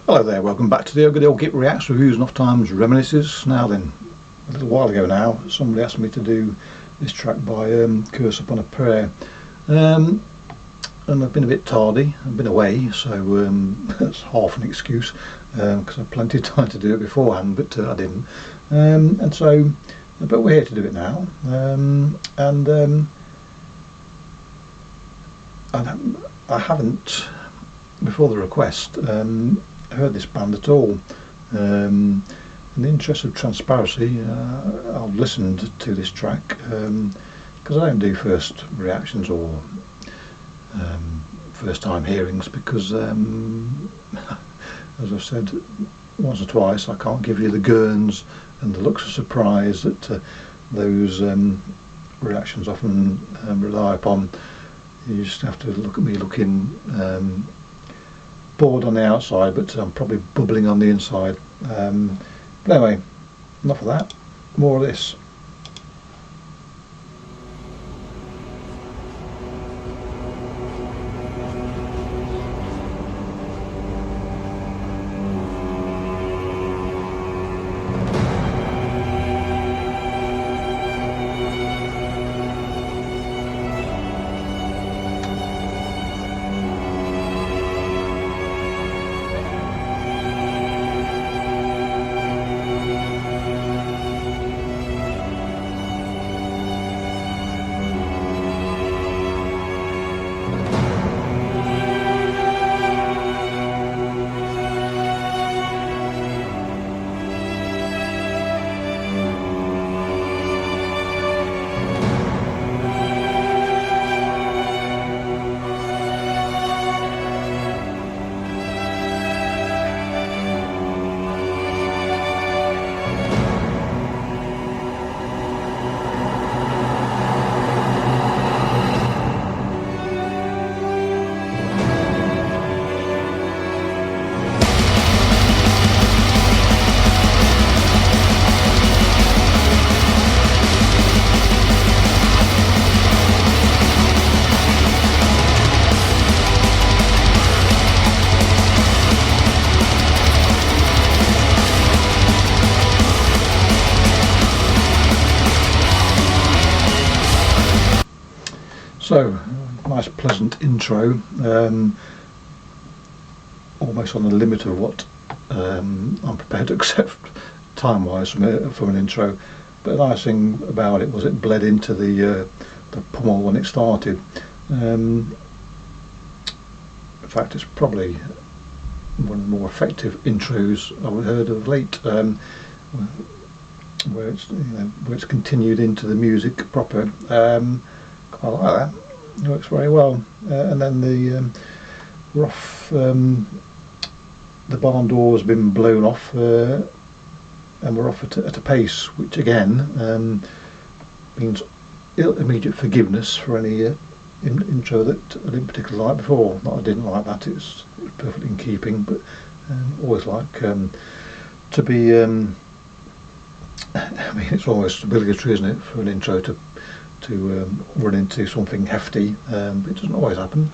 Hello there, welcome back to the Ogre Git Reacts, Reviews and Off Times Reminiscences. Now then, a little while ago now, somebody asked me to do this track by Curse Upon a Prayer. And I've been a bit tardy, I've been away, so that's half an excuse, because I had plenty of time to do it beforehand, but I didn't. But we're here to do it now. I haven't, before the request, heard this band at all. In the interest of transparency, I've listened to this track because I don't do first reactions or first time hearings, because as I've said once or twice, I can't give you the gurns and the looks of surprise that those reactions often rely upon. You just have to look at me looking bored on the outside, but I'm probably bubbling on the inside. But anyway, enough of that, more of this. So, nice pleasant intro, almost on the limit of what I'm prepared to accept time-wise from an intro. But the nice thing about it was it bled into the pummel when it started. In fact, it's probably one of the more effective intros I've heard of late, where it's continued into the music proper. I like that. It works very well. And then we're off. The barn door has been blown off, and we're off at a pace which again means immediate forgiveness for any intro that I didn't particularly like before. Not I didn't like that. It's perfectly in keeping, but always like to be. I mean, it's almost obligatory, isn't it, for an intro to run into something hefty, but it doesn't always happen.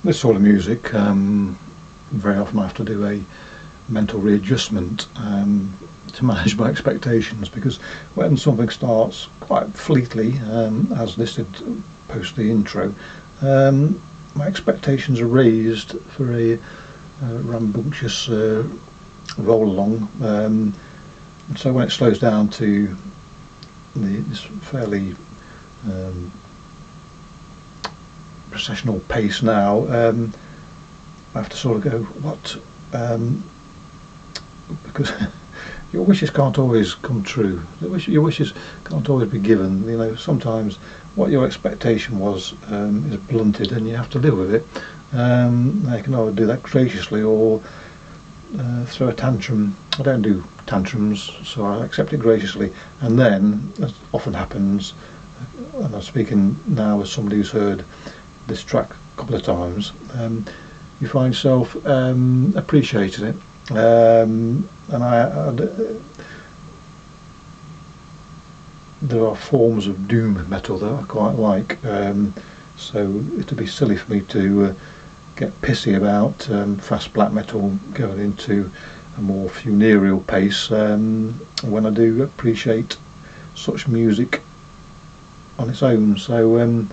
this sort of music, very often I have to do a mental readjustment to manage my expectations, because when something starts quite fleetly, as this did post the intro, my expectations are raised for a rambunctious roll along, and so when it slows down to this fairly processional pace now, I have to sort of go, what, because your wishes can't always come true. Your wishes can't always be given. You know, sometimes what your expectation was is blunted, and you have to live with it. They can either do that graciously or throw a tantrum. I don't do tantrums, so I accept it graciously. And then, as often happens, and I'm speaking now as somebody who's heard this track a couple of times, you find yourself appreciating it. And there are forms of doom metal that I quite like, so it'd be silly for me to get pissy about fast black metal going into a more funereal pace when I do appreciate such music on its own. So is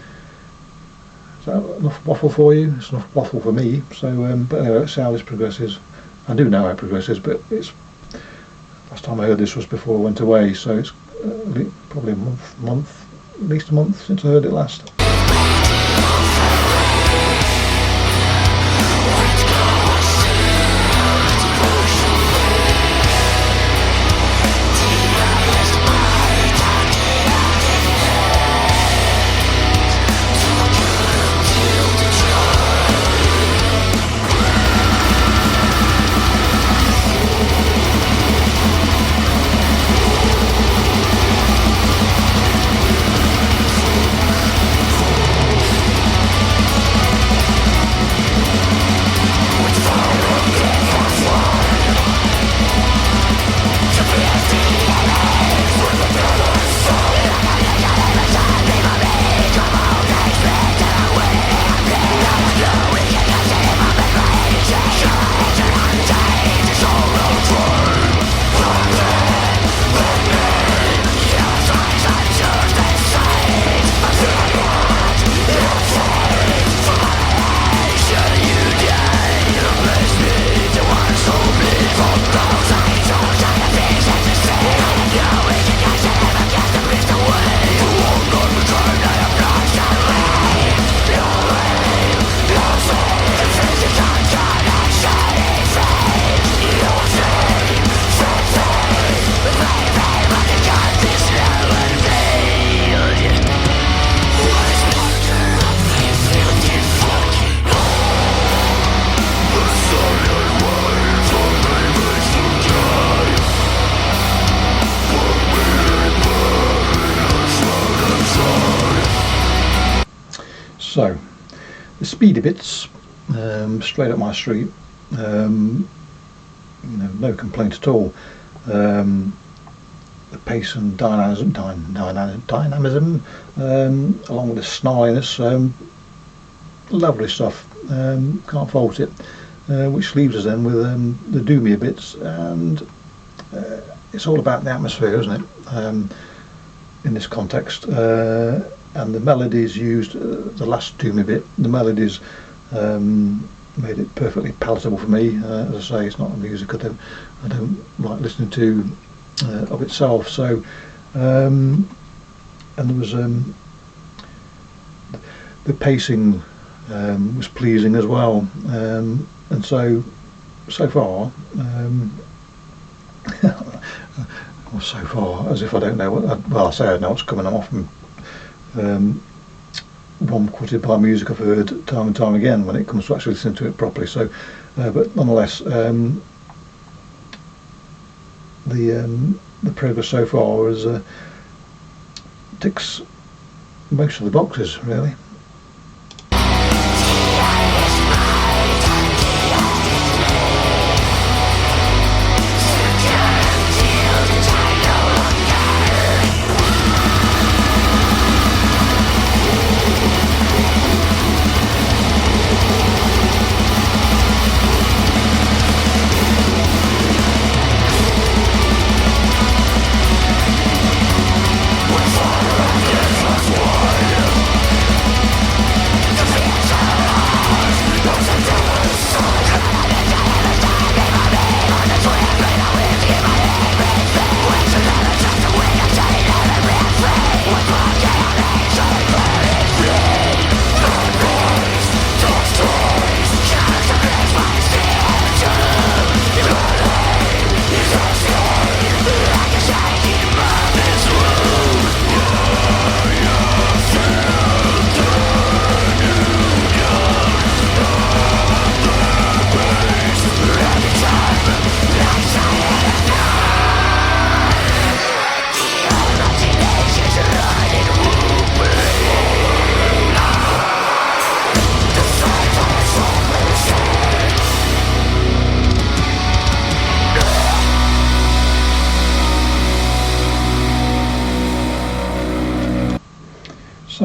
that enough waffle for you? It's enough waffle for me. So but anyway, let's see how this progresses. I do know how it progresses, but it's last time I heard this was before I went away, so it's probably at least a month since I heard it last. So, the speedy bits, straight up my street, no complaint at all. The pace and dynamism, along with the snarliness, lovely stuff, can't fault it, which leaves us then with the doomier bits, and it's all about the atmosphere, isn't it, in this context. And the melodies used, the last doomy bit, the melodies made it perfectly palatable for me. As I say, it's not a music I don't like listening to of itself. So, and there was the pacing was pleasing as well, and so far. Well, so far, as if I don't know what. Well, I say I know what's coming. I'm often rom-quitted by music I've heard time and time again when it comes to actually listening to it properly. So, but nonetheless, the progress so far is ticks most of the boxes, really.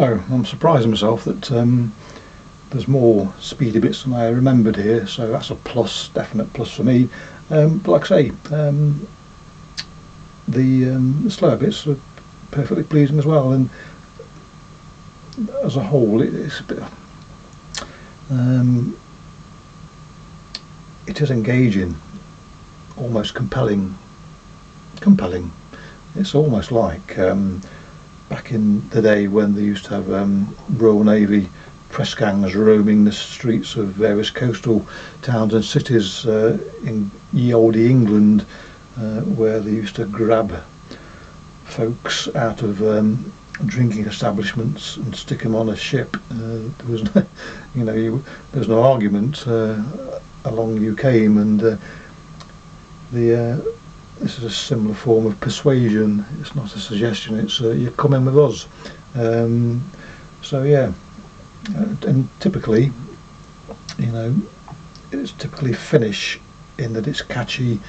So I'm surprising myself that there's more speedy bits than I remembered here, so that's a plus, definite plus for me. But like I say, the slower bits are perfectly pleasing as well, and as a whole it's a bit it is engaging, almost compelling. It's almost like back in the day when they used to have Royal Navy press gangs roaming the streets of various coastal towns and cities in ye olde England, where they used to grab folks out of drinking establishments and stick them on a ship. There was no, there was no argument. Along you came, and this is a similar form of persuasion. It's not a suggestion, it's you're coming with us. So yeah, and typically, it's typically Finnish in that it's catchy,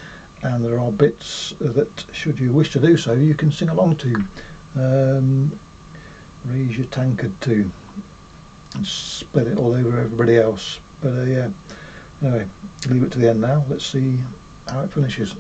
and there are bits that, should you wish to do so, you can sing along to, raise your tankard to, and split it all over everybody else. But yeah, anyway, leave it to the end now. Let's see how it finishes.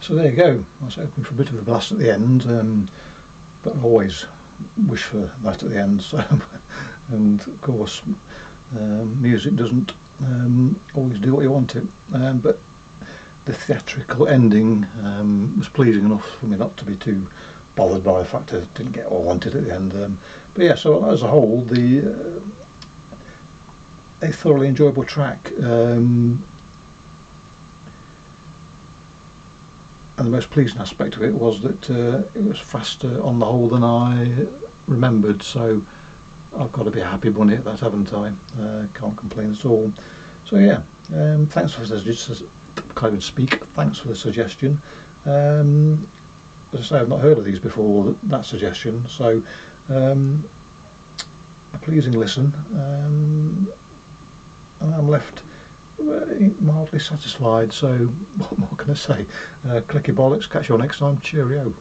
So there you go. I was hoping for a bit of a blast at the end, but I always wish for that at the end. So, and of course, music doesn't always do what you want it. But the theatrical ending was pleasing enough for me not to be too bothered by the fact I didn't get what I wanted at the end. But yeah, so as a whole, a thoroughly enjoyable track. And the most pleasing aspect of it was that it was faster on the whole than I remembered, so I've got to be a happy bunny at that, haven't I? Can't complain at all. So yeah, thanks for the can't even speak. Thanks for the suggestion. As I say, I've not heard of these before, that suggestion, so a pleasing listen, and I'm left mildly satisfied. So what more can I say? Clicky bollocks, catch you all next time. Cheerio.